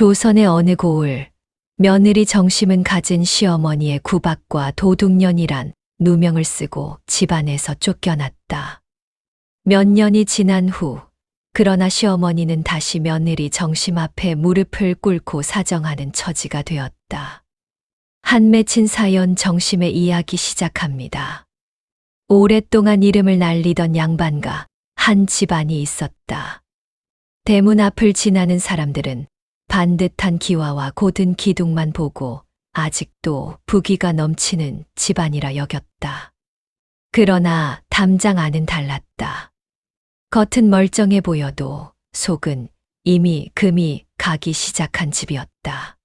조선의 어느 고을, 며느리 정심은 가진 시어머니의 구박과 도둑년이란 누명을 쓰고 집안에서 쫓겨났다. 몇 년이 지난 후, 그러나 시어머니는 다시 며느리 정심 앞에 무릎을 꿇고 사정하는 처지가 되었다. 한 맺힌 사연 정심의 이야기 시작합니다. 오랫동안 이름을 날리던 양반가 한 집안이 있었다. 대문 앞을 지나는 사람들은 반듯한 기와와 곧은 기둥만 보고 아직도 부귀가 넘치는 집안이라 여겼다. 그러나 담장 안은 달랐다. 겉은 멀쩡해 보여도 속은 이미 금이 가기 시작한 집이었다.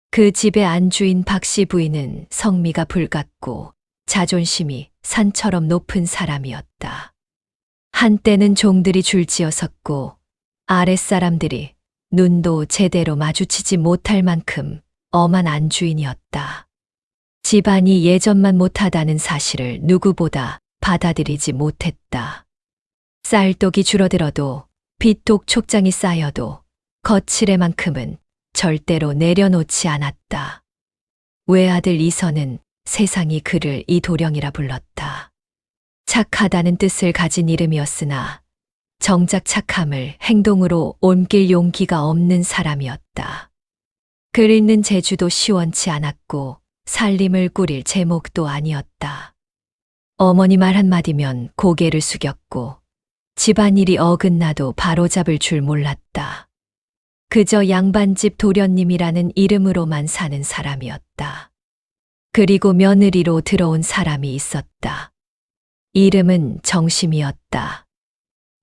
그 집의 안주인 박씨 부인은 성미가 불같고 자존심이 산처럼 높은 사람이었다. 한때는 종들이 줄지어 섰고 아랫사람들이 눈도 제대로 마주치지 못할 만큼 엄한 안주인이었다. 집안이 예전만 못하다는 사실을 누구보다 받아들이지 못했다. 쌀독이 줄어들어도 빚독 촉장이 쌓여도 거칠애만큼은 절대로 내려놓지 않았다. 외아들 이선은 세상이 그를 이도령이라 불렀다. 착하다는 뜻을 가진 이름이었으나 정작 착함을 행동으로 옮길 용기가 없는 사람이었다. 글 읽는 재주도 시원치 않았고 살림을 꾸릴 제목도 아니었다. 어머니 말 한마디면 고개를 숙였고 집안일이 어긋나도 바로잡을 줄 몰랐다. 그저 양반집 도련님이라는 이름으로만 사는 사람이었다. 그리고 며느리로 들어온 사람이 있었다. 이름은 정심이었다.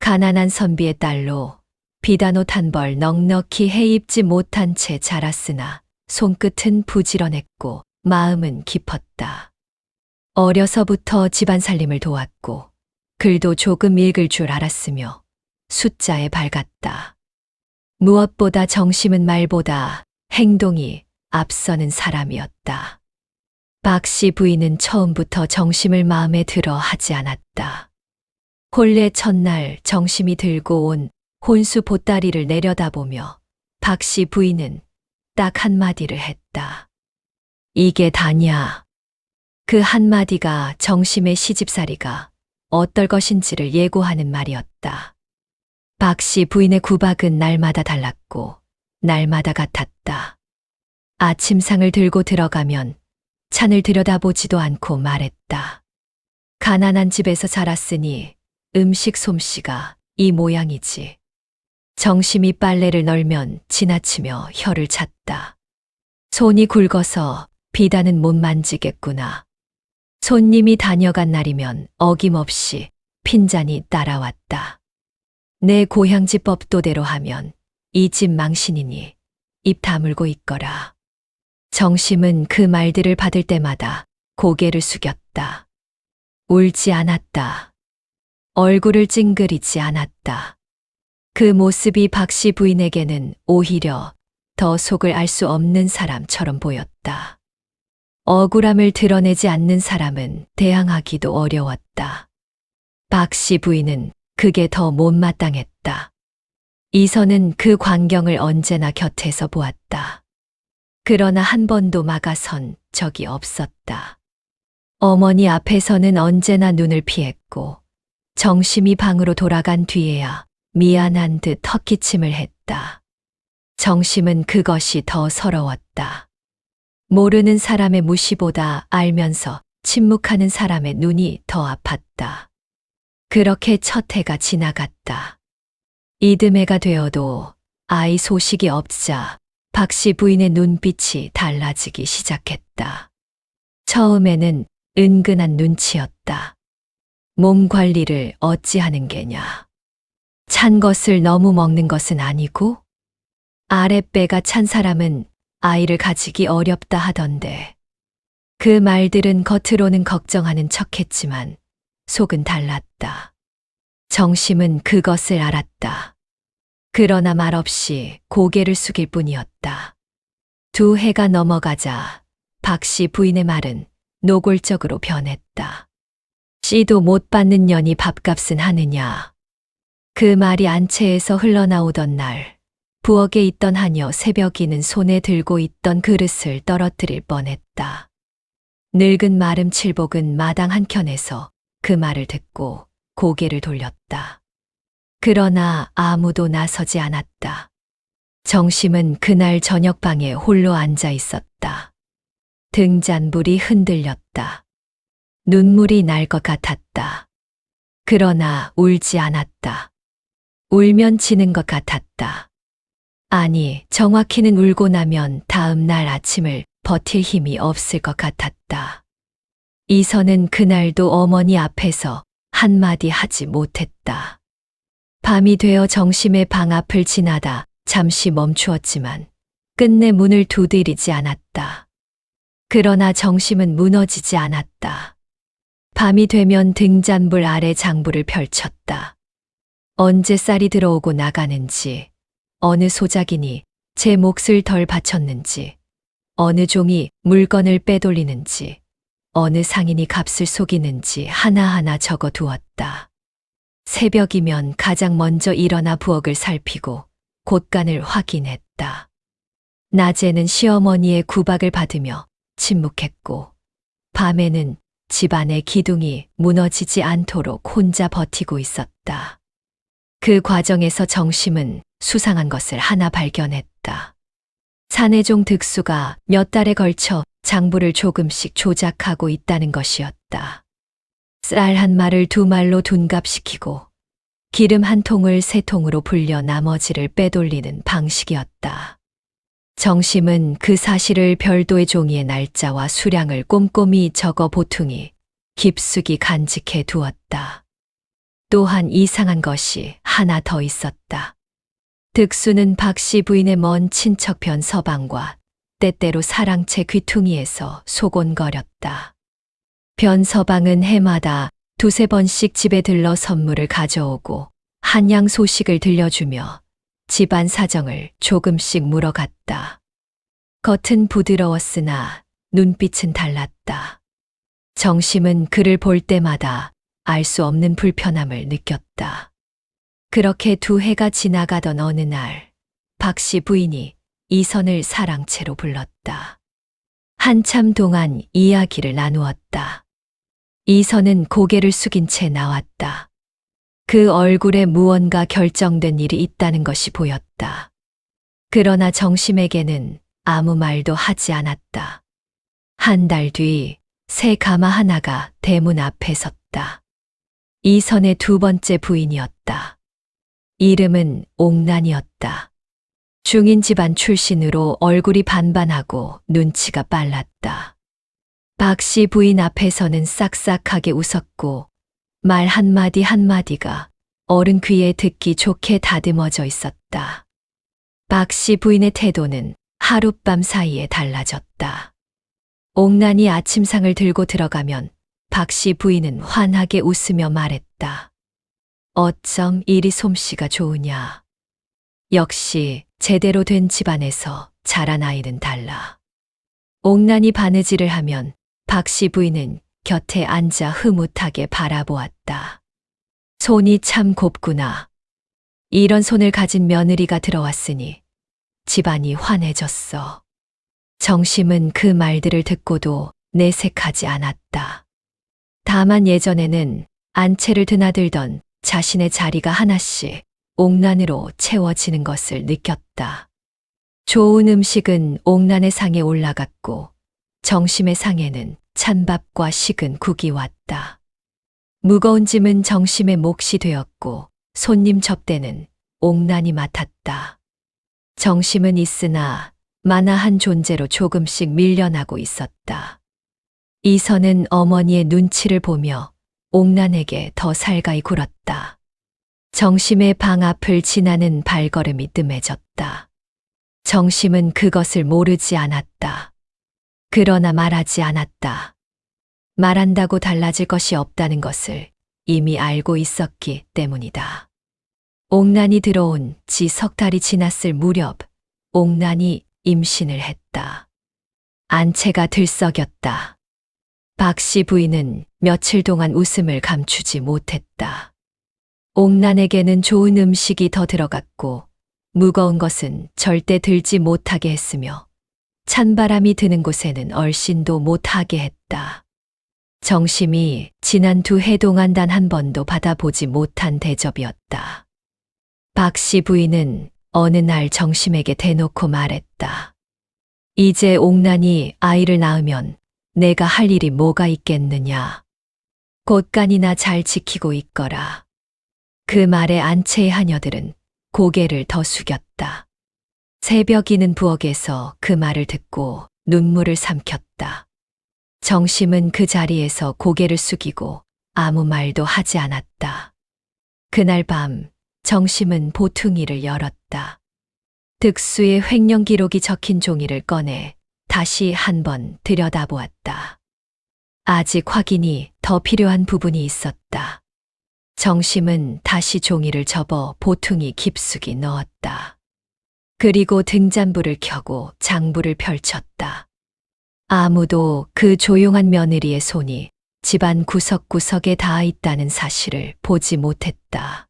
가난한 선비의 딸로 비단옷 한 벌 넉넉히 해입지 못한 채 자랐으나 손끝은 부지런했고 마음은 깊었다. 어려서부터 집안 살림을 도왔고 글도 조금 읽을 줄 알았으며 숫자에 밝았다. 무엇보다 정심은 말보다 행동이 앞서는 사람이었다. 박씨 부인은 처음부터 정심을 마음에 들어 하지 않았다. 혼례 첫날 정심이 들고 온 혼수 보따리를 내려다보며 박씨 부인은 딱 한마디를 했다. 이게 다냐? 그 한마디가 정심의 시집살이가 어떨 것인지를 예고하는 말이었다. 박씨 부인의 구박은 날마다 달랐고 날마다 같았다. 아침상을 들고 들어가면 찬을 들여다보지도 않고 말했다. 가난한 집에서 자랐으니 음식 솜씨가 이 모양이지. 정심이 빨래를 널면 지나치며 혀를 찼다. 손이 굵어서 비단은 못 만지겠구나. 손님이 다녀간 날이면 어김없이 핀잔이 따라왔다. 내 고향집 법도대로 하면 이 집 망신이니 입 다물고 있거라. 정심은 그 말들을 받을 때마다 고개를 숙였다. 울지 않았다. 얼굴을 찡그리지 않았다. 그 모습이 박씨 부인에게는 오히려 더 속을 알 수 없는 사람처럼 보였다. 억울함을 드러내지 않는 사람은 대항하기도 어려웠다. 박씨 부인은 그게 더 못마땅했다. 이선은 그 광경을 언제나 곁에서 보았다. 그러나 한 번도 막아선 적이 없었다. 어머니 앞에서는 언제나 눈을 피했고 정심이 방으로 돌아간 뒤에야 미안한 듯 헛기침을 했다. 정심은 그것이 더 서러웠다. 모르는 사람의 무시보다 알면서 침묵하는 사람의 눈이 더 아팠다. 그렇게 첫 해가 지나갔다. 이듬해가 되어도 아이 소식이 없자 박씨 부인의 눈빛이 달라지기 시작했다. 처음에는 은근한 눈치였다. 몸 관리를 어찌하는 게냐. 찬 것을 너무 먹는 것은 아니고 아랫배가 찬 사람은 아이를 가지기 어렵다 하던데. 그 말들은 겉으로는 걱정하는 척했지만 속은 달랐다. 정심은 그것을 알았다. 그러나 말없이 고개를 숙일 뿐이었다. 2해가 넘어가자 박씨 부인의 말은 노골적으로 변했다. 씨도 못 받는 년이 밥값은 하느냐. 그 말이 안채에서 흘러나오던 날 부엌에 있던 하녀 새벽이는 손에 들고 있던 그릇을 떨어뜨릴 뻔했다. 늙은 마름 칠복은 마당 한켠에서 그 말을 듣고 고개를 돌렸다. 그러나 아무도 나서지 않았다. 정심은 그날 저녁방에 홀로 앉아 있었다. 등잔불이 흔들렸다. 눈물이 날 것 같았다. 그러나 울지 않았다. 울면 지는 것 같았다. 아니, 정확히는 울고 나면 다음 날 아침을 버틸 힘이 없을 것 같았다. 이선은 그날도 어머니 앞에서 한마디 하지 못했다. 밤이 되어 정심의 방 앞을 지나다 잠시 멈추었지만 끝내 문을 두드리지 않았다. 그러나 정심은 무너지지 않았다. 밤이 되면 등잔불 아래 장부를 펼쳤다. 언제 쌀이 들어오고 나가는지, 어느 소작이니 제 몫을 덜 바쳤는지, 어느 종이 물건을 빼돌리는지, 어느 상인이 값을 속이는지 하나하나 적어 두었다. 새벽이면 가장 먼저 일어나 부엌을 살피고 곳간을 확인했다. 낮에는 시어머니의 구박을 받으며 침묵했고, 밤에는 집안의 기둥이 무너지지 않도록 혼자 버티고 있었다. 그 과정에서 정심은 수상한 것을 하나 발견했다. 사내종 득수가 몇 달에 걸쳐 장부를 조금씩 조작하고 있다는 것이었다. 쌀 한 말을 두 말로 둔갑시키고 기름 한 통을 세 통으로 불려 나머지를 빼돌리는 방식이었다. 정심은 그 사실을 별도의 종이의 날짜와 수량을 꼼꼼히 적어 보퉁이 깊숙이 간직해 두었다. 또한 이상한 것이 하나 더 있었다. 득수는 박씨 부인의 먼 친척편 서방과 때때로 사랑채 귀퉁이에서 소곤거렸다. 변 서방은 해마다 두세 번씩 집에 들러 선물을 가져오고 한양 소식을 들려주며 집안 사정을 조금씩 물어갔다. 겉은 부드러웠으나 눈빛은 달랐다. 정심은 그를 볼 때마다 알 수 없는 불편함을 느꼈다. 그렇게 두 해가 지나가던 어느 날, 박씨 부인이 이선을 사랑채로 불렀다. 한참 동안 이야기를 나누었다. 이선은 고개를 숙인 채 나왔다. 그 얼굴에 무언가 결정된 일이 있다는 것이 보였다. 그러나 정심에게는 아무 말도 하지 않았다. 한 달 뒤 새 가마 하나가 대문 앞에 섰다. 이선의 두 번째 부인이었다. 이름은 옥란이었다. 중인 집안 출신으로 얼굴이 반반하고 눈치가 빨랐다. 박씨 부인 앞에서는 싹싹하게 웃었고 말 한마디 한마디가 어른 귀에 듣기 좋게 다듬어져 있었다. 박씨 부인의 태도는 하룻밤 사이에 달라졌다. 옥란이 아침상을 들고 들어가면 박씨 부인은 환하게 웃으며 말했다. 어쩜 이리 솜씨가 좋으냐. 역시 제대로 된 집안에서 자란 아이는 달라. 옥란이 바느질을 하면 박씨 부인은 곁에 앉아 흐뭇하게 바라보았다. 손이 참 곱구나. 이런 손을 가진 며느리가 들어왔으니 집안이 환해졌어. 정심은 그 말들을 듣고도 내색하지 않았다. 다만 예전에는 안채를 드나들던 자신의 자리가 하나씩 옥란으로 채워지는 것을 느꼈다. 좋은 음식은 옥란의 상에 올라갔고 정심의 상에는 찬밥과 식은 국이 왔다. 무거운 짐은 정심의 몫이 되었고 손님 접대는 옥란이 맡았다. 정심은 있으나 마나한 존재로 조금씩 밀려나고 있었다. 이선은 어머니의 눈치를 보며 옥란에게 더 살가이 굴었다. 정심의 방 앞을 지나는 발걸음이 뜸해졌다. 정심은 그것을 모르지 않았다. 그러나 말하지 않았다. 말한다고 달라질 것이 없다는 것을 이미 알고 있었기 때문이다. 옥란이 들어온 지 석 달이 지났을 무렵 옥란이 임신을 했다. 안채가 들썩였다. 박씨 부인은 며칠 동안 웃음을 감추지 못했다. 옥란에게는 좋은 음식이 더 들어갔고 무거운 것은 절대 들지 못하게 했으며 찬바람이 드는 곳에는 얼씬도 못하게 했다. 정심이 지난 2해 동안 단 한 번도 받아보지 못한 대접이었다. 박 씨 부인은 어느 날 정심에게 대놓고 말했다. 이제 옥난이 아이를 낳으면 내가 할 일이 뭐가 있겠느냐. 곳간이나 잘 지키고 있거라. 그 말에 안채의 하녀들은 고개를 더 숙였다. 새벽이는 부엌에서 그 말을 듣고 눈물을 삼켰다. 정심은 그 자리에서 고개를 숙이고 아무 말도 하지 않았다. 그날 밤 정심은 보퉁이를 열었다. 득수의 횡령 기록이 적힌 종이를 꺼내 다시 한번 들여다보았다. 아직 확인이 더 필요한 부분이 있었다. 정심은 다시 종이를 접어 보퉁이 깊숙이 넣었다. 그리고 등잔불을 켜고 장부를 펼쳤다. 아무도 그 조용한 며느리의 손이 집안 구석구석에 닿아 있다는 사실을 보지 못했다.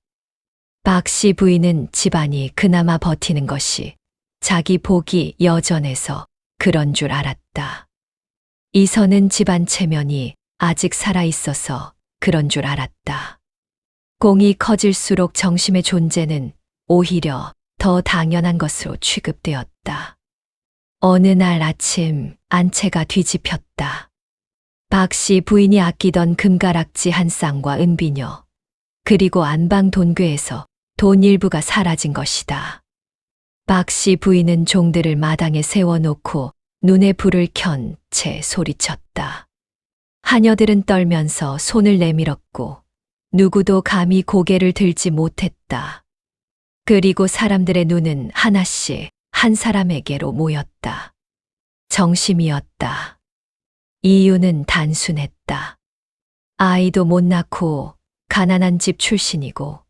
박 씨 부인은 집안이 그나마 버티는 것이 자기 복이 여전해서 그런 줄 알았다. 이선은 집안 체면이 아직 살아있어서 그런 줄 알았다. 공이 커질수록 정심의 존재는 오히려 더 당연한 것으로 취급되었다. 어느 날 아침 안채가 뒤집혔다. 박 씨 부인이 아끼던 금가락지 한 쌍과 은비녀, 그리고 안방 돈괴에서 돈 일부가 사라진 것이다. 박 씨 부인은 종들을 마당에 세워놓고 눈에 불을 켠 채 소리쳤다. 하녀들은 떨면서 손을 내밀었고 누구도 감히 고개를 들지 못했다. 그리고 사람들의 눈은 하나씩 한 사람에게로 모였다. 정심이었다. 이유는 단순했다. 아이도 못 낳고 가난한 집 출신이고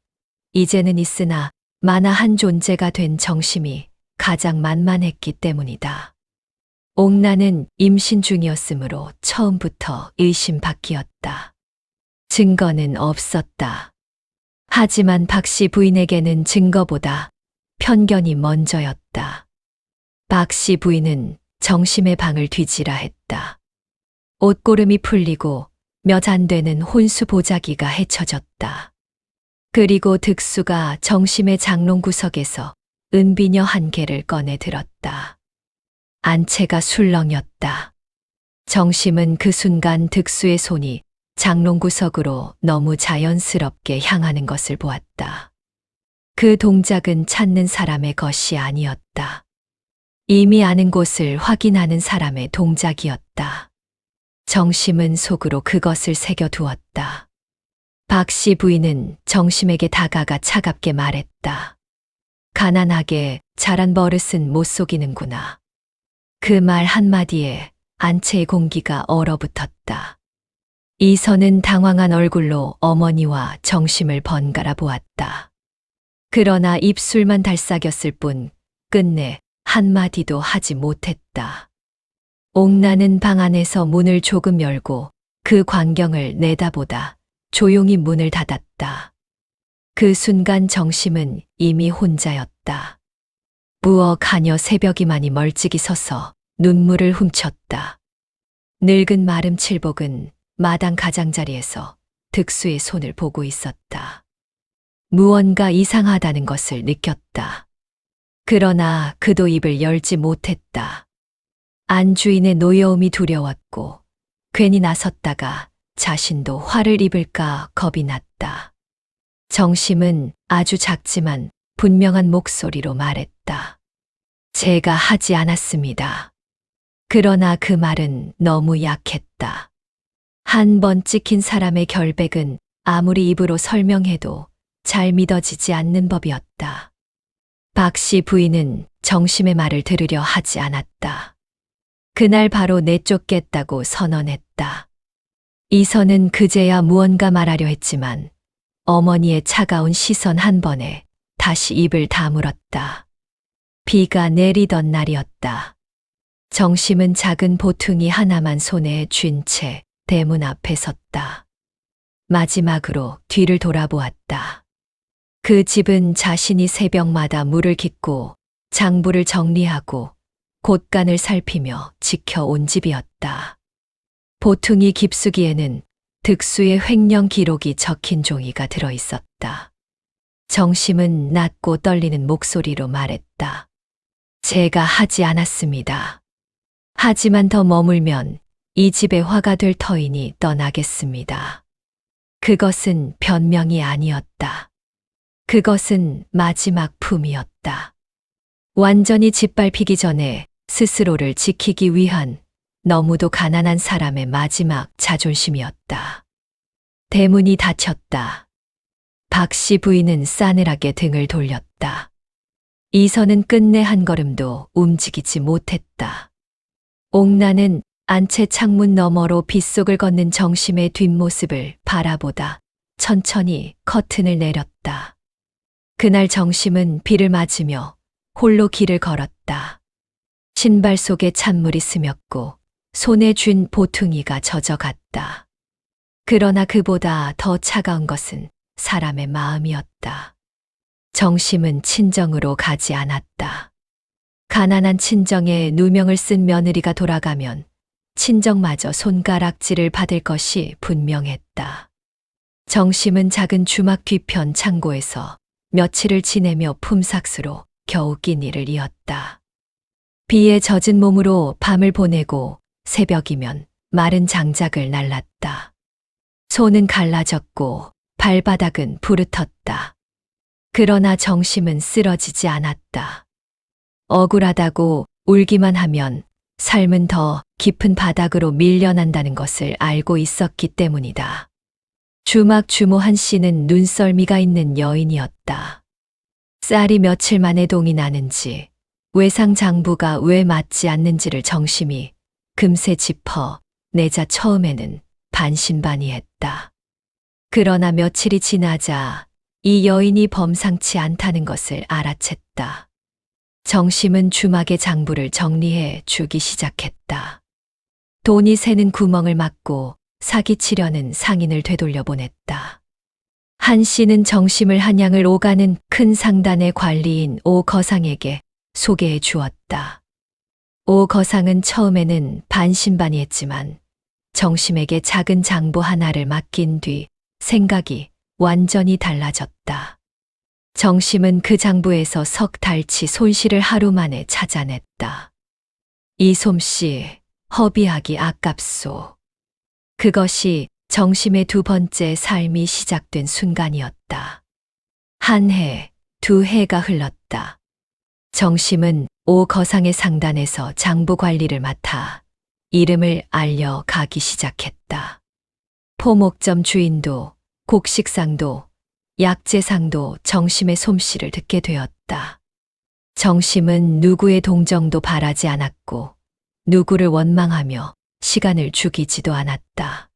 이제는 있으나 만화한 존재가 된 정심이 가장 만만했기 때문이다. 옥나는 임신 중이었으므로 처음부터 의심받기였다. 증거는 없었다. 하지만 박 씨 부인에게는 증거보다 편견이 먼저였다. 박 씨 부인은 정심의 방을 뒤지라 했다. 옷고름이 풀리고 몇 안 되는 혼수 보자기가 헤쳐졌다. 그리고 득수가 정심의 장롱 구석에서 은비녀 한 개를 꺼내 들었다. 안채가 술렁였다. 정심은 그 순간 득수의 손이 장롱 구석으로 너무 자연스럽게 향하는 것을 보았다. 그 동작은 찾는 사람의 것이 아니었다. 이미 아는 곳을 확인하는 사람의 동작이었다. 정심은 속으로 그것을 새겨두었다. 박 씨 부인은 정심에게 다가가 차갑게 말했다. 가난하게 자란 버릇은 못 속이는구나. 그 말 한마디에 안채의 공기가 얼어붙었다. 이선은 당황한 얼굴로 어머니와 정심을 번갈아 보았다. 그러나 입술만 달싹였을 뿐 끝내 한마디도 하지 못했다. 옥나는 방 안에서 문을 조금 열고 그 광경을 내다보다 조용히 문을 닫았다. 그 순간 정심은 이미 혼자였다. 부엌 하녀 새벽이만이 멀찍이 서서 눈물을 훔쳤다. 늙은 마름 칠복은 마당 가장자리에서 득수의 손을 보고 있었다. 무언가 이상하다는 것을 느꼈다. 그러나 그도 입을 열지 못했다. 안주인의 노여움이 두려웠고 괜히 나섰다가 자신도 화를 입을까 겁이 났다. 정심은 아주 작지만 분명한 목소리로 말했다. 제가 하지 않았습니다. 그러나 그 말은 너무 약했다. 한 번 찍힌 사람의 결백은 아무리 입으로 설명해도 잘 믿어지지 않는 법이었다. 박 씨 부인은 정심의 말을 들으려 하지 않았다. 그날 바로 내쫓겠다고 선언했다. 이선은 그제야 무언가 말하려 했지만 어머니의 차가운 시선 한 번에 다시 입을 다물었다. 비가 내리던 날이었다. 정심은 작은 보퉁이 하나만 손에 쥔 채 대문 앞에 섰다. 마지막으로 뒤를 돌아보았다. 그 집은 자신이 새벽마다 물을 깃고 장부를 정리하고 곳간을 살피며 지켜온 집이었다. 보퉁이 깊숙이에는 득수의 횡령 기록이 적힌 종이가 들어 있었다. 정심은 낮고 떨리는 목소리로 말했다. 제가 하지 않았습니다. 하지만 더 머물면 이 집의 화가 될 터이니 떠나겠습니다. 그것은 변명이 아니었다. 그것은 마지막 품이었다. 완전히 짓밟히기 전에 스스로를 지키기 위한 너무도 가난한 사람의 마지막 자존심이었다. 대문이 닫혔다. 박 씨 부인은 싸늘하게 등을 돌렸다. 이선은 끝내 한 걸음도 움직이지 못했다. 옥나는 안채 창문 너머로 빗속을 걷는 정심의 뒷모습을 바라보다 천천히 커튼을 내렸다. 그날 정심은 비를 맞으며 홀로 길을 걸었다. 신발 속에 찬물이 스몄고 손에 쥔 보퉁이가 젖어갔다. 그러나 그보다 더 차가운 것은 사람의 마음이었다. 정심은 친정으로 가지 않았다. 가난한 친정에 누명을 쓴 며느리가 돌아가면 친정마저 손가락질을 받을 것이 분명했다. 정심은 작은 주막 뒤편 창고에서 며칠을 지내며 품삯으로 겨우 끼니를 이었다. 비에 젖은 몸으로 밤을 보내고 새벽이면 마른 장작을 날랐다. 손은 갈라졌고 발바닥은 부르텄다. 그러나 정심은 쓰러지지 않았다. 억울하다고 울기만 하면 삶은 더 깊은 바닥으로 밀려난다는 것을 알고 있었기 때문이다. 주막 주모 한 씨는 눈썰미가 있는 여인이었다. 쌀이 며칠 만에 동이 나는지 외상 장부가 왜 맞지 않는지를 정심이 금세 짚어 내자 처음에는 반신반의했다. 그러나 며칠이 지나자 이 여인이 범상치 않다는 것을 알아챘다. 정심은 주막의 장부를 정리해 주기 시작했다. 돈이 새는 구멍을 막고 사기치려는 상인을 되돌려 보냈다. 한 씨는 정심을 한양을 오가는 큰 상단의 관리인 오 거상에게 소개해 주었다. 오 거상은 처음에는 반신반의했지만 정심에게 작은 장부 하나를 맡긴 뒤 생각이 완전히 달라졌다. 정심은 그 장부에서 석 달치 손실을 하루 만에 찾아냈다. 이 솜씨 허비하기 아깝소. 그것이 정심의 두 번째 삶이 시작된 순간이었다. 한 해, 두 해가 흘렀다. 정심은 오 거상의 상단에서 장부 관리를 맡아 이름을 알려 가기 시작했다. 포목점 주인도 곡식상도 약재상도 정심의 솜씨를 듣게 되었다. 정심은 누구의 동정도 바라지 않았고 누구를 원망하며 시간을 죽이지도 않았다.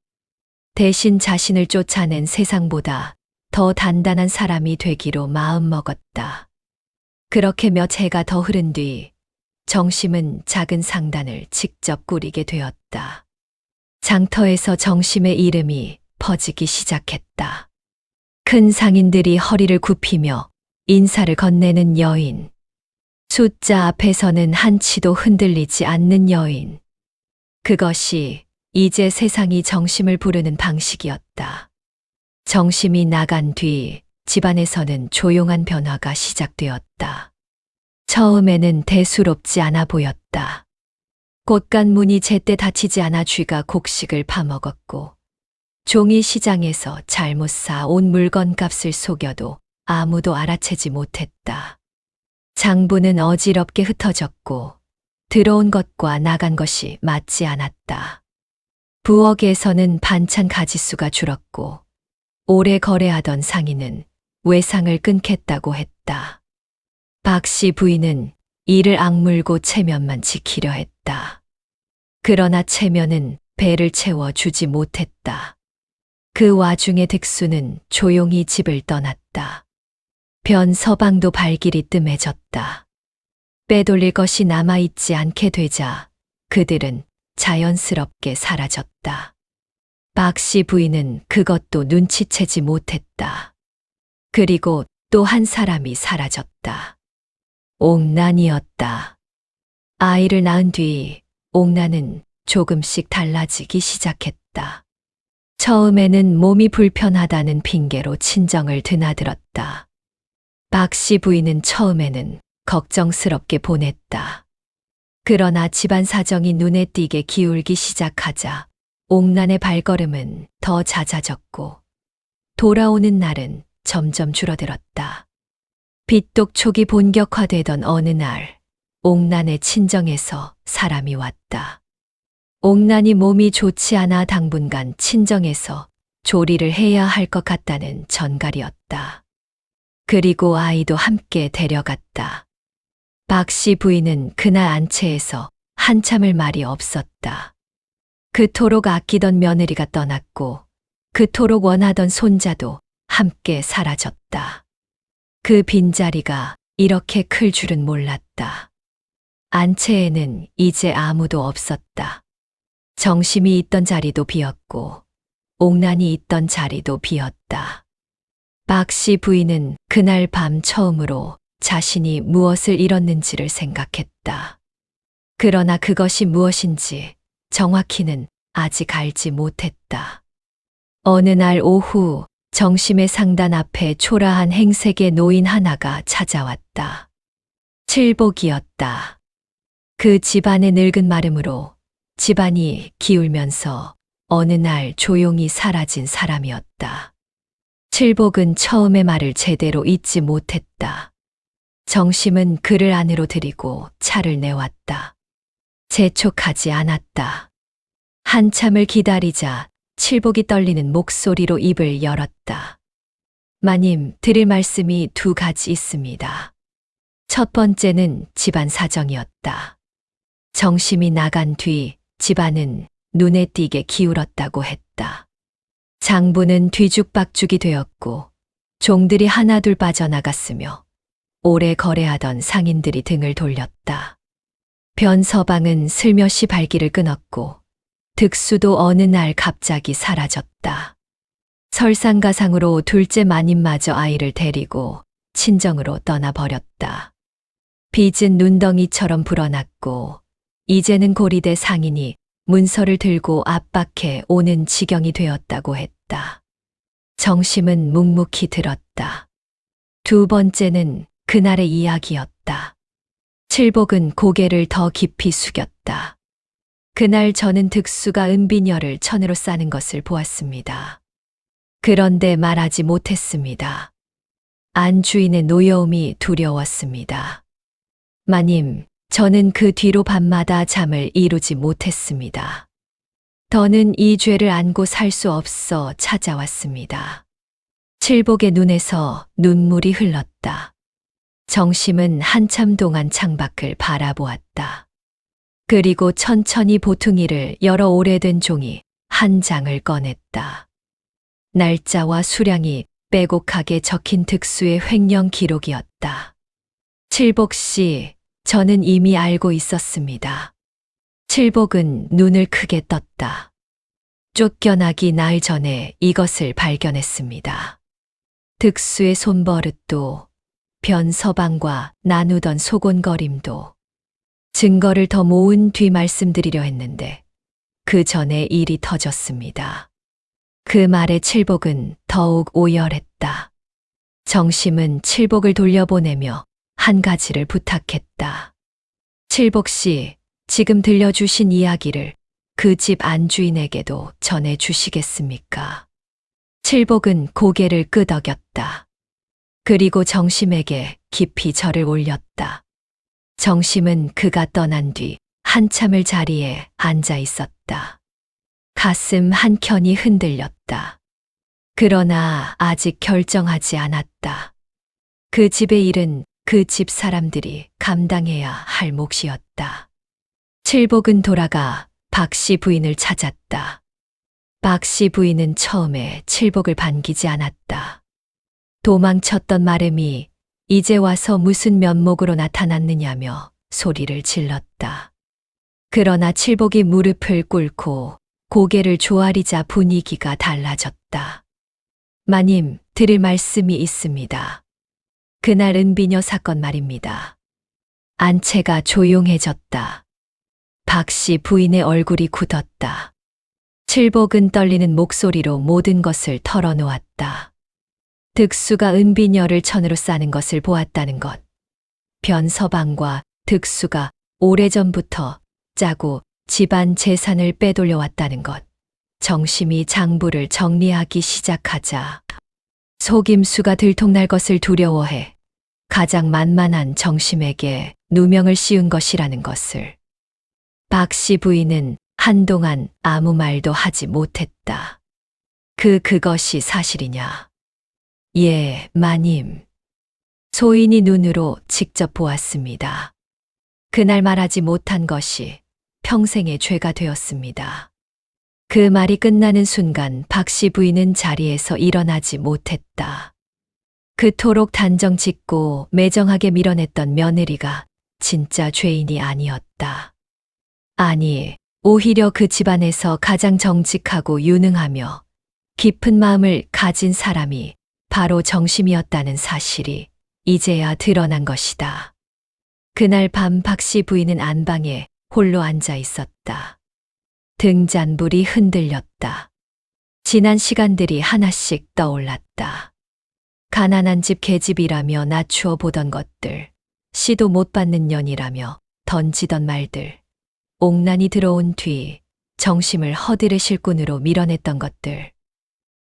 대신 자신을 쫓아낸 세상보다 더 단단한 사람이 되기로 마음먹었다. 그렇게 몇 해가 더 흐른 뒤 정심은 작은 상단을 직접 꾸리게 되었다. 장터에서 정심의 이름이 퍼지기 시작했다. 큰 상인들이 허리를 굽히며 인사를 건네는 여인. 숫자 앞에서는 한치도 흔들리지 않는 여인. 그것이 이제 세상이 정심을 부르는 방식이었다. 정심이 나간 뒤 집안에서는 조용한 변화가 시작되었다. 처음에는 대수롭지 않아 보였다. 곳간 문이 제때 닫히지 않아 쥐가 곡식을 파먹었고 종이 시장에서 잘못 사온 물건 값을 속여도 아무도 알아채지 못했다. 장부는 어지럽게 흩어졌고 들어온 것과 나간 것이 맞지 않았다. 부엌에서는 반찬 가짓수가 줄었고 오래 거래하던 상인은 외상을 끊겠다고 했다. 박 씨 부인은 이를 악물고 체면만 지키려 했다. 그러나 체면은 배를 채워 주지 못했다. 그 와중에 득수는 조용히 집을 떠났다. 변 서방도 발길이 뜸해졌다. 빼돌릴 것이 남아있지 않게 되자 그들은 자연스럽게 사라졌다. 박 씨 부인은 그것도 눈치채지 못했다. 그리고 또 한 사람이 사라졌다. 옥란이었다. 아이를 낳은 뒤 옥란은 조금씩 달라지기 시작했다. 처음에는 몸이 불편하다는 핑계로 친정을 드나들었다. 박씨 부인은 처음에는 걱정스럽게 보냈다. 그러나 집안 사정이 눈에 띄게 기울기 시작하자 옥란의 발걸음은 더 잦아졌고 돌아오는 날은 점점 줄어들었다. 빚독촉이 본격화되던 어느 날 옥란의 친정에서 사람이 왔다. 옥란이 몸이 좋지 않아 당분간 친정에서 조리를 해야 할 것 같다는 전갈이었다. 그리고 아이도 함께 데려갔다. 박씨 부인은 그날 안채에서 한참을 말이 없었다. 그토록 아끼던 며느리가 떠났고 그토록 원하던 손자도 함께 사라졌다. 그 빈자리가 이렇게 클 줄은 몰랐다. 안채에는 이제 아무도 없었다. 정심이 있던 자리도 비었고 옥란이 있던 자리도 비었다. 박씨 부인은 그날 밤 처음으로 자신이 무엇을 잃었는지를 생각했다. 그러나 그것이 무엇인지 정확히는 아직 알지 못했다. 어느 날 오후 정심의 상단 앞에 초라한 행색의 노인 하나가 찾아왔다. 칠복이었다. 그 집안의 늙은 마름으로 집안이 기울면서 어느 날 조용히 사라진 사람이었다. 칠복은 처음의 말을 제대로 잊지 못했다. 정심은 그를 안으로 들이고 차를 내왔다. 재촉하지 않았다. 한참을 기다리자 칠복이 떨리는 목소리로 입을 열었다. 마님, 드릴 말씀이 두 가지 있습니다. 첫 번째는 집안 사정이었다. 정심이 나간 뒤 집안은 눈에 띄게 기울었다고 했다. 장부는 뒤죽박죽이 되었고 종들이 하나둘 빠져나갔으며 오래 거래하던 상인들이 등을 돌렸다. 변서방은 슬며시 발길을 끊었고 득수도 어느 날 갑자기 사라졌다. 설상가상으로 둘째 마님마저 아이를 데리고 친정으로 떠나버렸다. 빚은 눈덩이처럼 불어났고 이제는 고리대 상인이 문서를 들고 압박해 오는 지경이 되었다고 했다. 정심은 묵묵히 들었다. 두 번째는 그날의 이야기였다. 칠복은 고개를 더 깊이 숙였다. 그날 저는 득수가 은비녀를 천으로 싸는 것을 보았습니다. 그런데 말하지 못했습니다. 안 주인의 노여움이 두려웠습니다. 마님, 저는 그 뒤로 밤마다 잠을 이루지 못했습니다. 더는 이 죄를 안고 살 수 없어 찾아왔습니다. 칠복의 눈에서 눈물이 흘렀다. 정심은 한참 동안 창밖을 바라보았다. 그리고 천천히 보퉁이를 열어 오래된 종이 한 장을 꺼냈다. 날짜와 수량이 빼곡하게 적힌 득수의 횡령 기록이었다. 칠복 씨, 저는 이미 알고 있었습니다. 칠복은 눈을 크게 떴다. 쫓겨나기 나흘 전에 이것을 발견했습니다. 득수의 손버릇도 변서방과 나누던 소곤거림도 증거를 더 모은 뒤 말씀드리려 했는데 그 전에 일이 터졌습니다. 그 말에 칠복은 더욱 오열했다. 정심은 칠복을 돌려보내며 한 가지를 부탁했다. 칠복 씨, 지금 들려주신 이야기를 그 집 안주인에게도 전해 주시겠습니까? 칠복은 고개를 끄덕였다. 그리고 정심에게 깊이 절을 올렸다. 정심은 그가 떠난 뒤 한참을 자리에 앉아 있었다. 가슴 한켠이 흔들렸다. 그러나 아직 결정하지 않았다. 그 집의 일은 그 집 사람들이 감당해야 할 몫이었다. 칠복은 돌아가 박씨 부인을 찾았다. 박씨 부인은 처음에 칠복을 반기지 않았다. 도망쳤던 마름이 이제 와서 무슨 면목으로 나타났느냐며 소리를 질렀다. 그러나 칠복이 무릎을 꿇고 고개를 조아리자 분위기가 달라졌다. 마님, 드릴 말씀이 있습니다. 그날 은비녀 사건 말입니다. 안채가 조용해졌다. 박씨 부인의 얼굴이 굳었다. 칠복은 떨리는 목소리로 모든 것을 털어놓았다. 득수가 은비녀를 천으로 싸는 것을 보았다는 것. 변서방과 득수가 오래전부터 짜고 집안 재산을 빼돌려왔다는 것. 정심이 장부를 정리하기 시작하자 속임수가 들통날 것을 두려워해 가장 만만한 정심에게 누명을 씌운 것이라는 것을. 박씨 부인은 한동안 아무 말도 하지 못했다. 그것이 사실이냐? 예, 마님. 소인이 눈으로 직접 보았습니다. 그날 말하지 못한 것이 평생의 죄가 되었습니다. 그 말이 끝나는 순간 박씨 부인은 자리에서 일어나지 못했다. 그토록 단정 짓고 매정하게 밀어냈던 며느리가 진짜 죄인이 아니었다. 아니, 오히려 그 집안에서 가장 정직하고 유능하며 깊은 마음을 가진 사람이 바로 정심이었다는 사실이 이제야 드러난 것이다. 그날 밤 박씨 부인은 안방에 홀로 앉아 있었다. 등잔불이 흔들렸다. 지난 시간들이 하나씩 떠올랐다. 가난한 집 계집이라며 낮추어 보던 것들, 시도 못 받는 년이라며 던지던 말들, 옥난이 들어온 뒤 정심을 허들의 실군으로 밀어냈던 것들,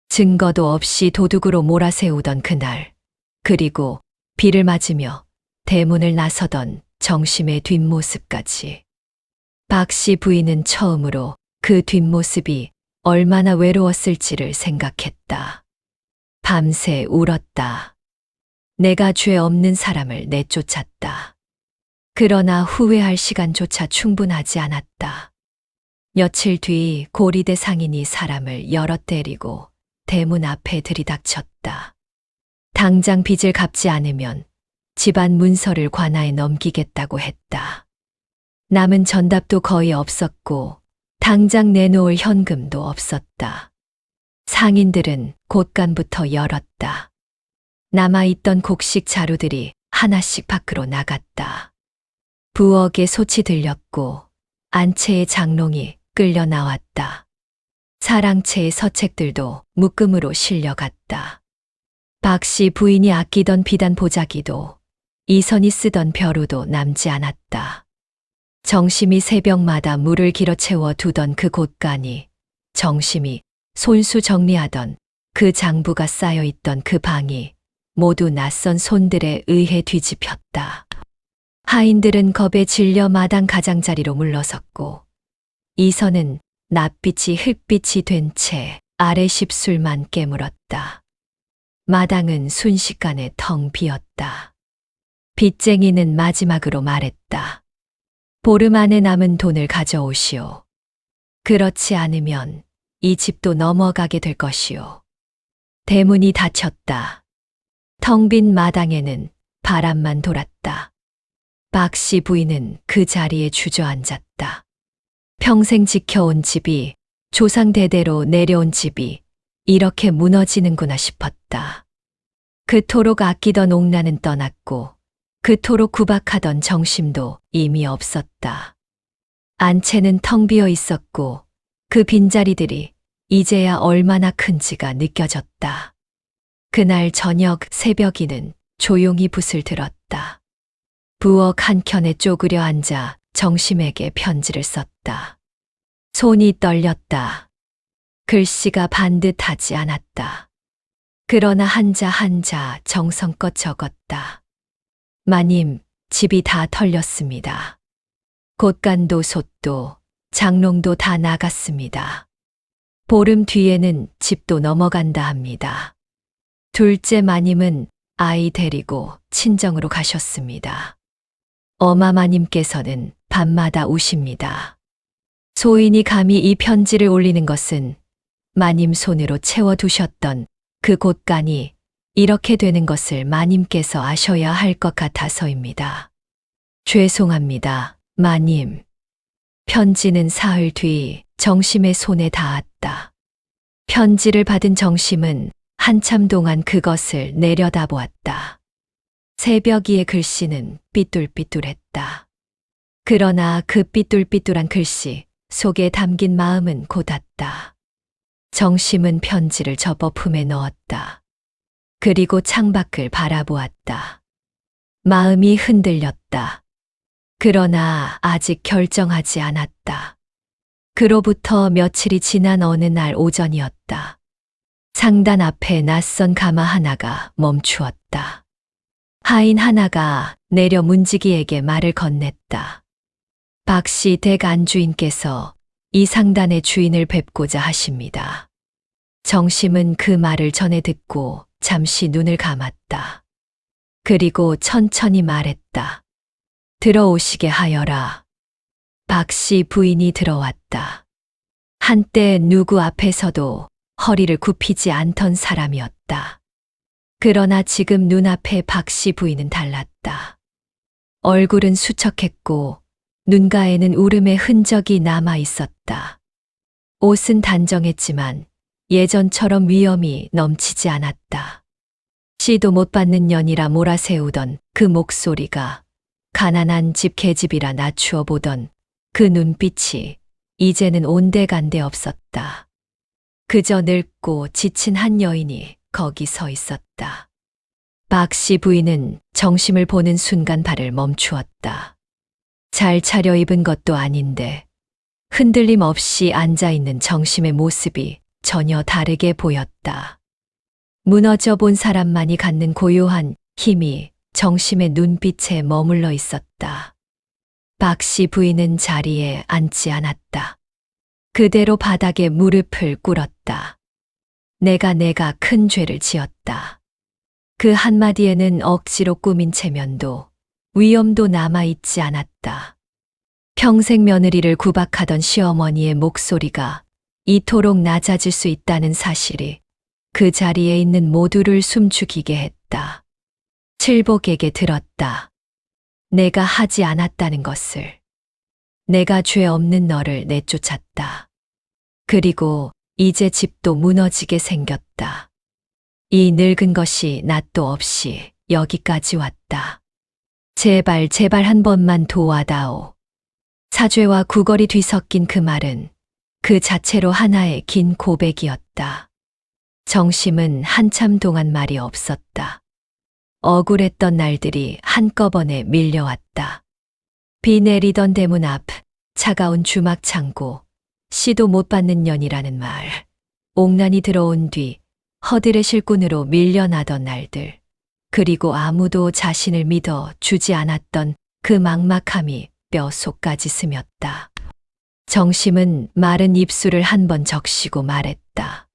증거도 없이 도둑으로 몰아세우던 그날, 그리고 비를 맞으며 대문을 나서던 정심의 뒷모습까지. 박씨 부인은 처음으로 그 뒷모습이 얼마나 외로웠을지를 생각했다. 밤새 울었다. 내가 죄 없는 사람을 내쫓았다. 그러나 후회할 시간조차 충분하지 않았다. 며칠 뒤 고리대 상인이 사람을 여러 때리고 대문 앞에 들이닥쳤다. 당장 빚을 갚지 않으면 집안 문서를 관아에 넘기겠다고 했다. 남은 전답도 거의 없었고 당장 내놓을 현금도 없었다. 상인들은 곳간부터 열었다. 남아있던 곡식 자루들이 하나씩 밖으로 나갔다. 부엌에 솥이 들렸고 안채의 장롱이 끌려 나왔다. 사랑채의 서책들도 묶음으로 실려갔다. 박씨 부인이 아끼던 비단 보자기도 이선이 쓰던 벼루도 남지 않았다. 정심이 새벽마다 물을 길어 채워 두던 그 곳간이, 정심이 손수 정리하던 그 장부가 쌓여 있던 그 방이 모두 낯선 손들에 의해 뒤집혔다. 하인들은 겁에 질려 마당 가장자리로 물러섰고 이선은 낯빛이 흙빛이 된 채 아래 십술만 깨물었다. 마당은 순식간에 텅 비었다. 빚쟁이는 마지막으로 말했다. 보름 안에 남은 돈을 가져오시오. 그렇지 않으면 이 집도 넘어가게 될 것이오. 대문이 닫혔다. 텅 빈 마당에는 바람만 돌았다. 박씨 부인은 그 자리에 주저앉았다. 평생 지켜온 집이, 조상 대대로 내려온 집이 이렇게 무너지는구나 싶었다. 그토록 아끼던 옥나는 떠났고 그토록 구박하던 정심도 이미 없었다. 안채는 텅 비어 있었고 그 빈자리들이 이제야 얼마나 큰지가 느껴졌다. 그날 저녁 새벽이는 조용히 붓을 들었다. 부엌 한켠에 쪼그려 앉아 정심에게 편지를 썼다. 손이 떨렸다. 글씨가 반듯하지 않았다. 그러나 한자 한자 정성껏 적었다. 마님, 집이 다 털렸습니다. 곳간도 솥도 장롱도 다 나갔습니다. 보름 뒤에는 집도 넘어간다 합니다. 둘째 마님은 아이 데리고 친정으로 가셨습니다. 어마마님께서는 밤마다 우십니다. 소인이 감히 이 편지를 올리는 것은 마님 손으로 채워두셨던 그 곳간이 이렇게 되는 것을 마님께서 아셔야 할 것 같아서입니다. 죄송합니다, 마님. 편지는 사흘 뒤 정심의 손에 닿았다. 편지를 받은 정심은 한참 동안 그것을 내려다보았다. 새벽 위의 글씨는 삐뚤삐뚤했다. 그러나 그 삐뚤삐뚤한 글씨 속에 담긴 마음은 고닫다. 정심은 편지를 접어 품에 넣었다. 그리고 창밖을 바라보았다. 마음이 흔들렸다. 그러나 아직 결정하지 않았다. 그로부터 며칠이 지난 어느 날 오전이었다. 상단 앞에 낯선 가마 하나가 멈추었다. 하인 하나가 내려 문지기에게 말을 건넸다. 박씨 댁 안주인께서 이 상단의 주인을 뵙고자 하십니다. 정심은 그 말을 전해 듣고 잠시 눈을 감았다. 그리고 천천히 말했다. 들어오시게 하여라. 박씨 부인이 들어왔다. 한때 누구 앞에서도 허리를 굽히지 않던 사람이었다. 그러나 지금 눈앞에 박씨 부인은 달랐다. 얼굴은 수척했고 눈가에는 울음의 흔적이 남아 있었다. 옷은 단정했지만 예전처럼 위엄이 넘치지 않았다. 씨도 못 받는 년이라 몰아세우던 그 목소리가, 가난한 집 계집이라 낮추어 보던 그 눈빛이 이제는 온데간데 없었다. 그저 늙고 지친 한 여인이 거기 서 있었다. 박씨 부인은 정심을 보는 순간 발을 멈추었다. 잘 차려입은 것도 아닌데 흔들림 없이 앉아있는 정심의 모습이 전혀 다르게 보였다. 무너져 본 사람만이 갖는 고요한 힘이 정심의 눈빛에 머물러 있었다. 박씨 부인은 자리에 앉지 않았다. 그대로 바닥에 무릎을 꿇었다. 내가 큰 죄를 지었다. 그 한마디에는 억지로 꾸민 체면도 위엄도 남아있지 않았다. 평생 며느리를 구박하던 시어머니의 목소리가 이토록 낮아질 수 있다는 사실이 그 자리에 있는 모두를 숨죽이게 했다. 칠복에게 들었다. 내가 하지 않았다는 것을. 내가 죄 없는 너를 내쫓았다. 그리고 이제 집도 무너지게 생겼다. 이 늙은 것이 낯도 없이 여기까지 왔다. 제발 한 번만 도와다오. 사죄와 구걸이 뒤섞인 그 말은 그 자체로 하나의 긴 고백이었다. 정심은 한참 동안 말이 없었다. 억울했던 날들이 한꺼번에 밀려왔다. 비 내리던 대문 앞, 차가운 주막 창고, 씨도 못 받는 년이라는 말, 옥난이 들어온 뒤 허들의 실군으로 밀려나던 날들, 그리고 아무도 자신을 믿어 주지 않았던 그 막막함이 뼛속까지 스몄다. 정심은 마른 입술을 한 번 적시고 말했다.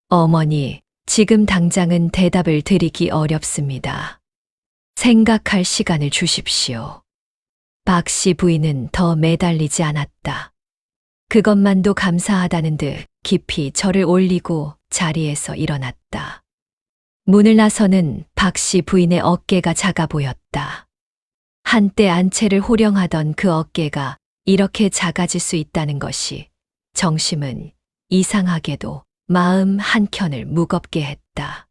어머니, 지금 당장은 대답을 드리기 어렵습니다. 생각할 시간을 주십시오. 박씨 부인은 더 매달리지 않았다. 그것만도 감사하다는 듯 깊이 절을 올리고 자리에서 일어났다. 문을 나서는 박씨 부인의 어깨가 작아 보였다. 한때 안채를 호령하던 그 어깨가 이렇게 작아질 수 있다는 것이 정심은 이상하게도 마음 한켠을 무겁게 했다.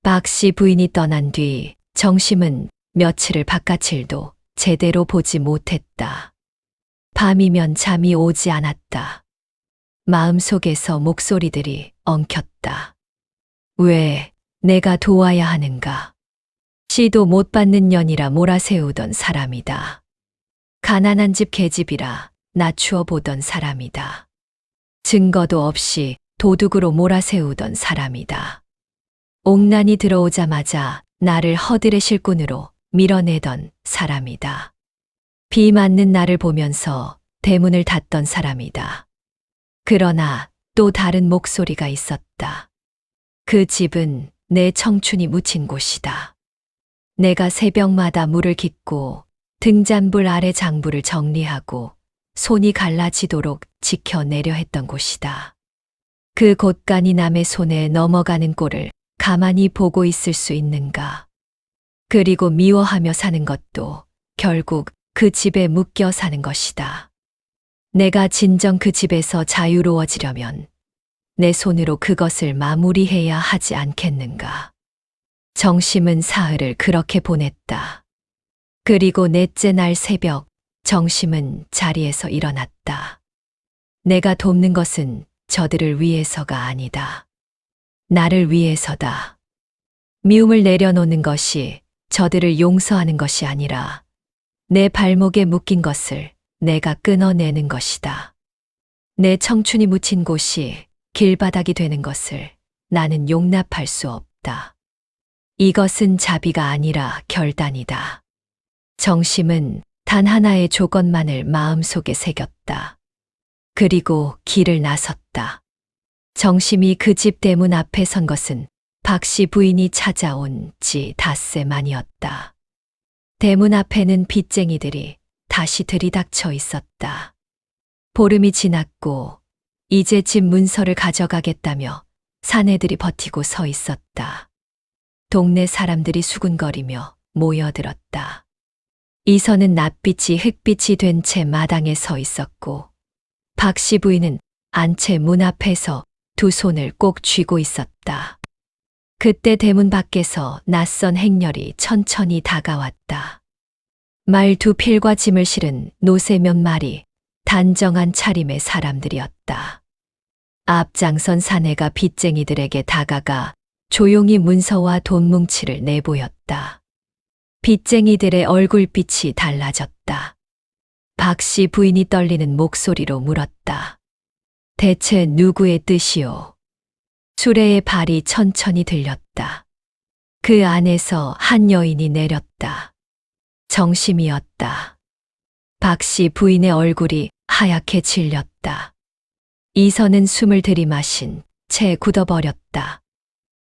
박씨 부인이 떠난 뒤 정심은 며칠을 바깥일도 제대로 보지 못했다. 밤이면 잠이 오지 않았다. 마음속에서 목소리들이 엉켰다. 왜 내가 도와야 하는가? 씨도 못 받는 년이라 몰아세우던 사람이다. 가난한 집 계집이라 낮추어 보던 사람이다. 증거도 없이 도둑으로 몰아세우던 사람이다. 옥난이 들어오자마자 나를 허들의 실군으로 밀어내던 사람이다. 비 맞는 나를 보면서 대문을 닫던 사람이다. 그러나 또 다른 목소리가 있었다. 그 집은 내 청춘이 묻힌 곳이다. 내가 새벽마다 물을 깃고 등잔불 아래 장부를 정리하고 손이 갈라지도록 지켜내려 했던 곳이다. 그 곳간이 남의 손에 넘어가는 꼴을 가만히 보고 있을 수 있는가? 그리고 미워하며 사는 것도 결국 그 집에 묶여 사는 것이다. 내가 진정 그 집에서 자유로워지려면 내 손으로 그것을 마무리해야 하지 않겠는가? 정심은 사흘을 그렇게 보냈다. 그리고 넷째 날 새벽, 정심은 자리에서 일어났다. 내가 돕는 것은 저들을 위해서가 아니다. 나를 위해서다. 미움을 내려놓는 것이 저들을 용서하는 것이 아니라 내 발목에 묶인 것을 내가 끊어내는 것이다. 내 청춘이 묻힌 곳이 길바닥이 되는 것을 나는 용납할 수 없다. 이것은 자비가 아니라 결단이다. 정심은 단 하나의 조건만을 마음속에 새겼다. 그리고 길을 나섰다. 정심이 그 집 대문 앞에 선 것은 박 씨 부인이 찾아온 지 닷새 만이었다. 대문 앞에는 빚쟁이들이 다시 들이닥쳐 있었다. 보름이 지났고 이제 집 문서를 가져가겠다며 사내들이 버티고 서 있었다. 동네 사람들이 수군거리며 모여들었다. 이선은 낯빛이 흙빛이 된 채 마당에 서 있었고 박 씨 부인은 안채 문 앞에서 두 손을 꼭 쥐고 있었다. 그때 대문 밖에서 낯선 행렬이 천천히 다가왔다. 말 두 필과 짐을 실은 노새 몇 마리, 단정한 차림의 사람들이었다. 앞장선 사내가 빚쟁이들에게 다가가 조용히 문서와 돈 뭉치를 내보였다. 빚쟁이들의 얼굴빛이 달라졌다. 박 씨 부인이 떨리는 목소리로 물었다. 대체 누구의 뜻이오? 수레의 발이 천천히 들렸다. 그 안에서 한 여인이 내렸다. 정심이었다. 박 씨 부인의 얼굴이 하얗게 질렸다. 이선은 숨을 들이마신 채 굳어버렸다.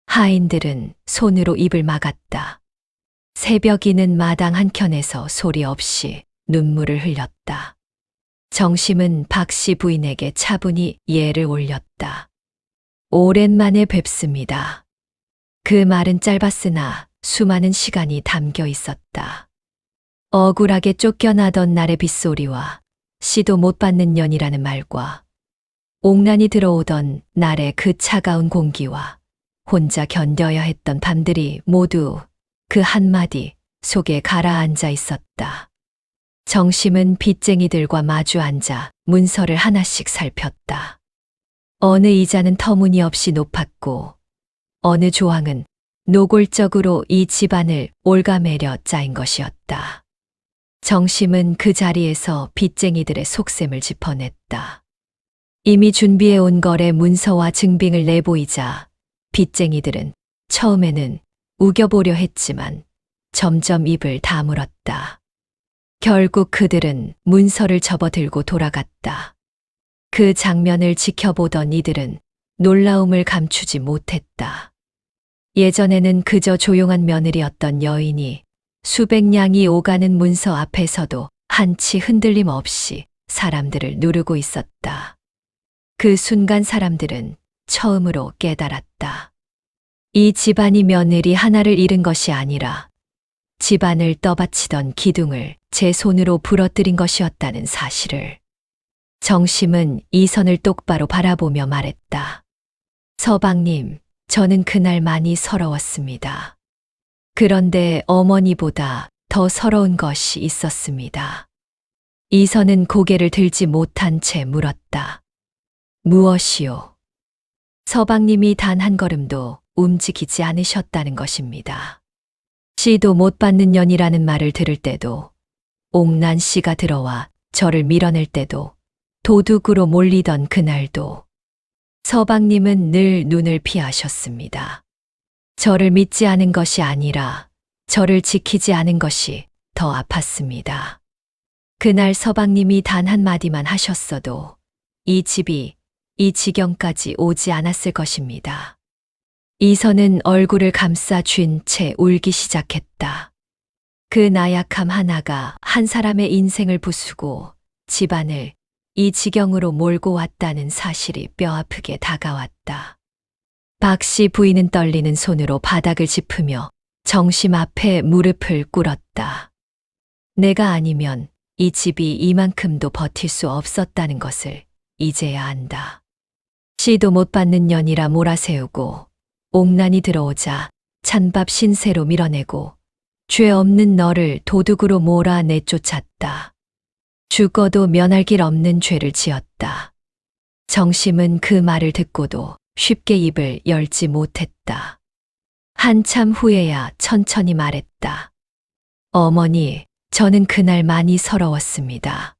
하인들은 손으로 입을 막았다. 새벽이는 마당 한켠에서 소리 없이 눈물을 흘렸다. 정심은 박 씨 부인에게 차분히 예를 올렸다. 오랜만에 뵙습니다. 그 말은 짧았으나 수많은 시간이 담겨 있었다. 억울하게 쫓겨나던 날의 빗소리와 씨도 못 받는 년이라는 말과 옥난이 들어오던 날의 그 차가운 공기와 혼자 견뎌야 했던 밤들이 모두 그 한마디 속에 가라앉아 있었다. 정심은 빚쟁이들과 마주 앉아 문서를 하나씩 살폈다. 어느 이자는 터무니없이 높았고 어느 조항은 노골적으로 이 집안을 올가매려 짜인 것이었다. 정심은 그 자리에서 빚쟁이들의 속셈을 짚어냈다. 이미 준비해온 거래 문서와 증빙을 내보이자 빚쟁이들은 처음에는 우겨보려 했지만 점점 입을 다물었다. 결국 그들은 문서를 접어들고 돌아갔다. 그 장면을 지켜보던 이들은 놀라움을 감추지 못했다. 예전에는 그저 조용한 며느리였던 여인이 수백 냥이 오가는 문서 앞에서도 한치 흔들림 없이 사람들을 누르고 있었다. 그 순간 사람들은 처음으로 깨달았다. 이 집안이 며느리 하나를 잃은 것이 아니라 집안을 떠받치던 기둥을 제 손으로 부러뜨린 것이었다는 사실을. 정심은 이선을 똑바로 바라보며 말했다. 서방님, 저는 그날 많이 서러웠습니다. 그런데 어머니보다 더 서러운 것이 있었습니다. 이선은 고개를 들지 못한 채 물었다. 무엇이요? 서방님이 단 한 걸음도 움직이지 않으셨다는 것입니다. 씨도 못 받는 년이라는 말을 들을 때도, 옥난 씨가 들어와 저를 밀어낼 때도, 도둑으로 몰리던 그날도 서방님은 늘 눈을 피하셨습니다. 저를 믿지 않은 것이 아니라 저를 지키지 않은 것이 더 아팠습니다. 그날 서방님이 단 한마디만 하셨어도 이 집이 이 지경까지 오지 않았을 것입니다. 이선은 얼굴을 감싸 쥔 채 울기 시작했다. 그 나약함 하나가 한 사람의 인생을 부수고 집안을 이 지경으로 몰고 왔다는 사실이 뼈아프게 다가왔다. 박 씨 부인은 떨리는 손으로 바닥을 짚으며 정심 앞에 무릎을 꿇었다. 내가 아니면 이 집이 이만큼도 버틸 수 없었다는 것을 이제야 안다. 씨도 못 받는 년이라 몰아세우고 옥난이 들어오자 찬밥 신세로 밀어내고 죄 없는 너를 도둑으로 몰아 내쫓았다. 죽어도 면할 길 없는 죄를 지었다. 정심은 그 말을 듣고도 쉽게 입을 열지 못했다. 한참 후에야 천천히 말했다. 어머니, 저는 그날 많이 서러웠습니다.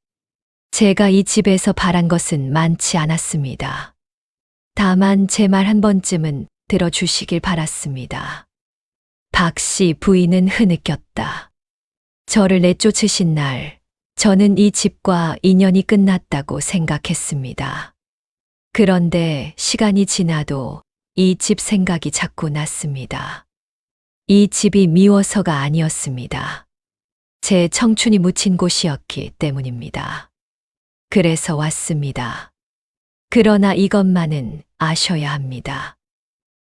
제가 이 집에서 바란 것은 많지 않았습니다. 다만 제 말 한 번쯤은 들어주시길 바랐습니다. 박 씨 부인은 흐느꼈다. 저를 내쫓으신 날, 저는 이 집과 인연이 끝났다고 생각했습니다. 그런데 시간이 지나도 이 집 생각이 자꾸 났습니다. 이 집이 미워서가 아니었습니다. 제 청춘이 묻힌 곳이었기 때문입니다. 그래서 왔습니다. 그러나 이것만은 아셔야 합니다.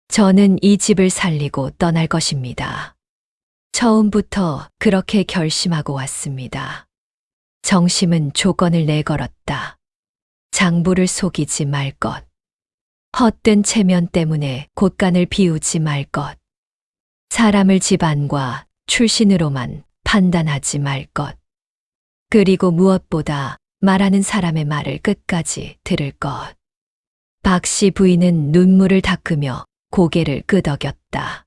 저는 이 집을 살리고 떠날 것입니다. 처음부터 그렇게 결심하고 왔습니다. 정심은 조건을 내걸었다. 장부를 속이지 말 것. 헛된 체면 때문에 곳간을 비우지 말 것. 사람을 집안과 출신으로만 판단하지 말 것. 그리고 무엇보다 말하는 사람의 말을 끝까지 들을 것. 박 씨 부인은 눈물을 닦으며 고개를 끄덕였다.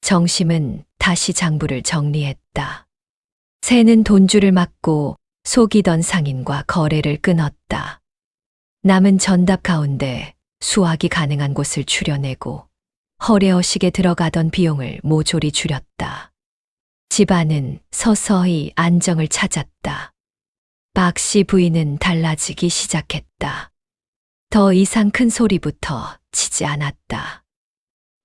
정심은 다시 장부를 정리했다. 새는 돈줄을 막고 속이던 상인과 거래를 끊었다. 남은 전답 가운데 수확이 가능한 곳을 추려내고 허례허식에 들어가던 비용을 모조리 줄였다. 집안은 서서히 안정을 찾았다. 박 씨 부인은 달라지기 시작했다. 더 이상 큰 소리부터 치지 않았다.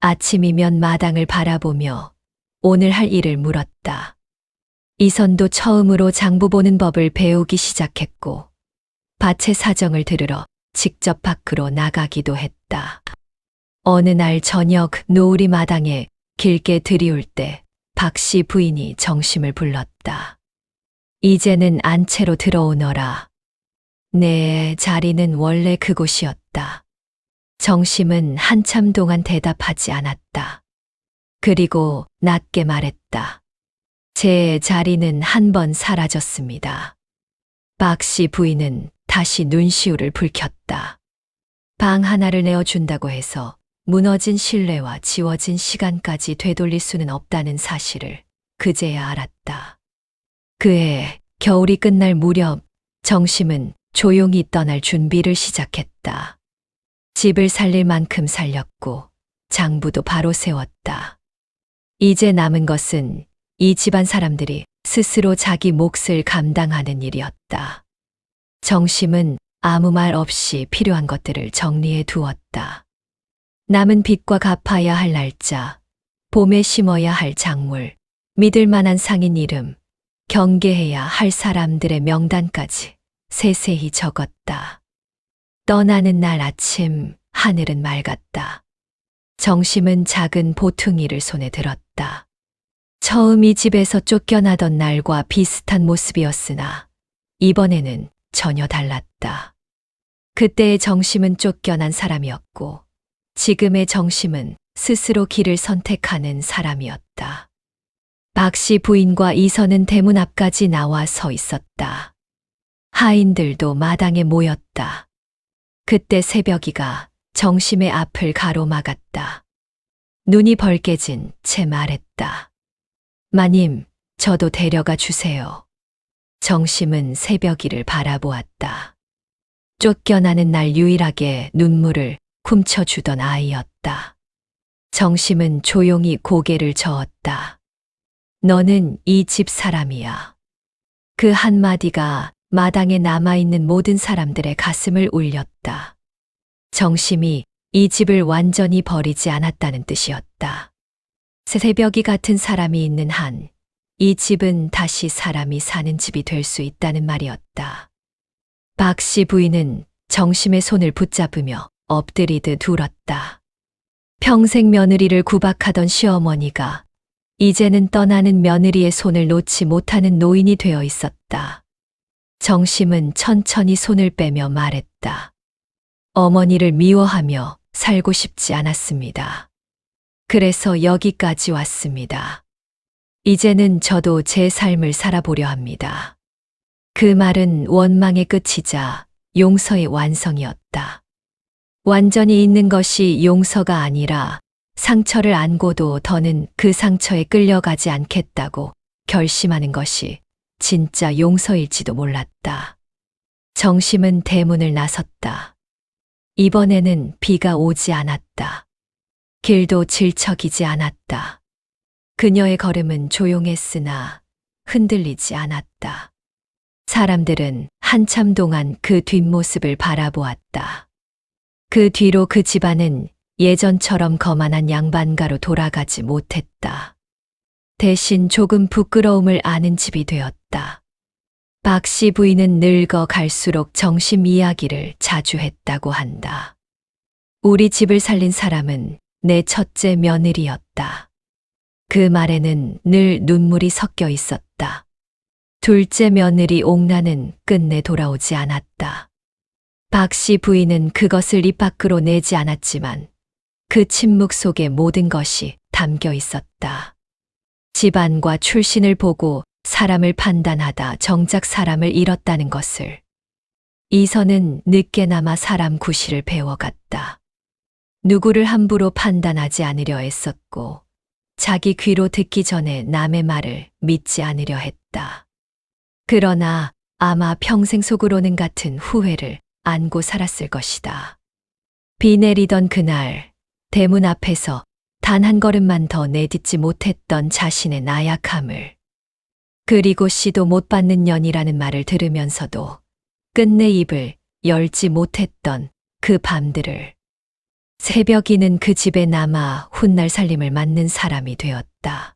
아침이면 마당을 바라보며 오늘 할 일을 물었다. 이선도 처음으로 장부 보는 법을 배우기 시작했고 밭의 사정을 들으러 직접 밖으로 나가기도 했다. 어느 날 저녁 노을이 마당에 길게 들이울 때 박 씨 부인이 정심을 불렀다. 이제는 안채로 들어오너라. 내 자리는 원래 그곳이었다. 정심은 한참 동안 대답하지 않았다. 그리고 낮게 말했다. 제 자리는 한 번 사라졌습니다. 박 씨 부인은 다시 눈시울을 붉혔다. 방 하나를 내어준다고 해서 무너진 신뢰와 지워진 시간까지 되돌릴 수는 없다는 사실을 그제야 알았다. 그해 겨울이 끝날 무렵 정심은 조용히 떠날 준비를 시작했다. 집을 살릴 만큼 살렸고 장부도 바로 세웠다. 이제 남은 것은 이 집안 사람들이 스스로 자기 몫을 감당하는 일이었다. 정심은 아무 말 없이 필요한 것들을 정리해 두었다. 남은 빚과 갚아야 할 날짜, 봄에 심어야 할 작물, 믿을 만한 상인 이름, 경계해야 할 사람들의 명단까지 세세히 적었다. 떠나는 날 아침 하늘은 맑았다. 정심은 작은 보퉁이를 손에 들었다. 처음 이 집에서 쫓겨나던 날과 비슷한 모습이었으나 이번에는 전혀 달랐다. 그때의 정심은 쫓겨난 사람이었고 지금의 정심은 스스로 길을 선택하는 사람이었다. 박 씨 부인과 이선은 대문 앞까지 나와 서 있었다. 하인들도 마당에 모였다. 그때 새벽이가 정심의 앞을 가로막았다. 눈이 벌개진 채 말했다. 마님, 저도 데려가 주세요. 정심은 새벽이를 바라보았다. 쫓겨나는 날 유일하게 눈물을 훔쳐주던 아이였다. 정심은 조용히 고개를 저었다. 너는 이 집 사람이야. 그 한마디가 마당에 남아있는 모든 사람들의 가슴을 울렸다. 정심이 이 집을 완전히 버리지 않았다는 뜻이었다. 새벽이 같은 사람이 있는 한, 이 집은 다시 사람이 사는 집이 될 수 있다는 말이었다. 박 씨 부인은 정심의 손을 붙잡으며 엎드리듯 울었다. 평생 며느리를 구박하던 시어머니가 이제는 떠나는 며느리의 손을 놓지 못하는 노인이 되어 있었다. 정심은 천천히 손을 빼며 말했다. 어머니를 미워하며 살고 싶지 않았습니다. 그래서 여기까지 왔습니다. 이제는 저도 제 삶을 살아보려 합니다. 그 말은 원망의 끝이자 용서의 완성이었다. 완전히 있는 것이 용서가 아니라 상처를 안고도 더는 그 상처에 끌려가지 않겠다고 결심하는 것이 진짜 용서일지도 몰랐다. 정심은 대문을 나섰다. 이번에는 비가 오지 않았다. 길도 질척이지 않았다. 그녀의 걸음은 조용했으나 흔들리지 않았다. 사람들은 한참 동안 그 뒷모습을 바라보았다. 그 뒤로 그 집안은 예전처럼 거만한 양반가로 돌아가지 못했다. 대신 조금 부끄러움을 아는 집이 되었다. 박 씨 부인은 늙어 갈수록 정심 이야기를 자주 했다고 한다. 우리 집을 살린 사람은 내 첫째 며느리였다. 그 말에는 늘 눈물이 섞여 있었다. 둘째 며느리 옥나는 끝내 돌아오지 않았다. 박 씨 부인은 그것을 입 밖으로 내지 않았지만 그 침묵 속에 모든 것이 담겨 있었다. 집안과 출신을 보고 사람을 판단하다 정작 사람을 잃었다는 것을. 이선은 늦게나마 사람 구실을 배워갔다. 누구를 함부로 판단하지 않으려 애썼고 자기 귀로 듣기 전에 남의 말을 믿지 않으려 했다. 그러나 아마 평생 속으로는 같은 후회를 안고 살았을 것이다. 비 내리던 그날 대문 앞에서 단 한 걸음만 더 내딛지 못했던 자신의 나약함을, 그리고 씨도 못 받는 년이라는 말을 들으면서도 끝내 입을 열지 못했던 그 밤들을. 새벽이는 그 집에 남아 훗날 살림을 맡는 사람이 되었다.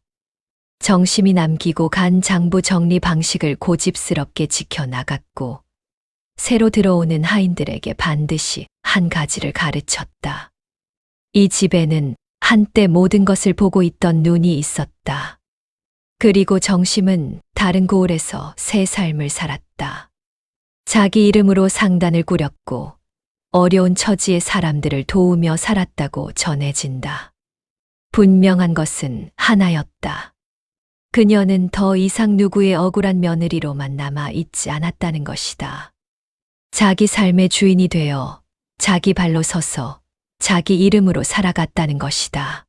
정심이 남기고 간 장부 정리 방식을 고집스럽게 지켜나갔고 새로 들어오는 하인들에게 반드시 한 가지를 가르쳤다. 이 집에는 한때 모든 것을 보고 있던 눈이 있었다. 그리고 정심은 다른 고을에서 새 삶을 살았다. 자기 이름으로 상단을 꾸렸고 어려운 처지의 사람들을 도우며 살았다고 전해진다. 분명한 것은 하나였다. 그녀는 더 이상 누구의 억울한 며느리로만 남아 있지 않았다는 것이다. 자기 삶의 주인이 되어 자기 발로 서서 자기 이름으로 살아갔다는 것이다.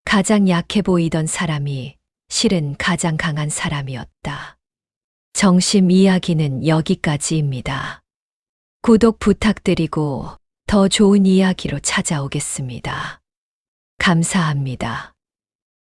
가장 약해 보이던 사람이 실은 가장 강한 사람이었다. 정심 이야기는 여기까지입니다. 구독 부탁드리고 더 좋은 이야기로 찾아오겠습니다. 감사합니다.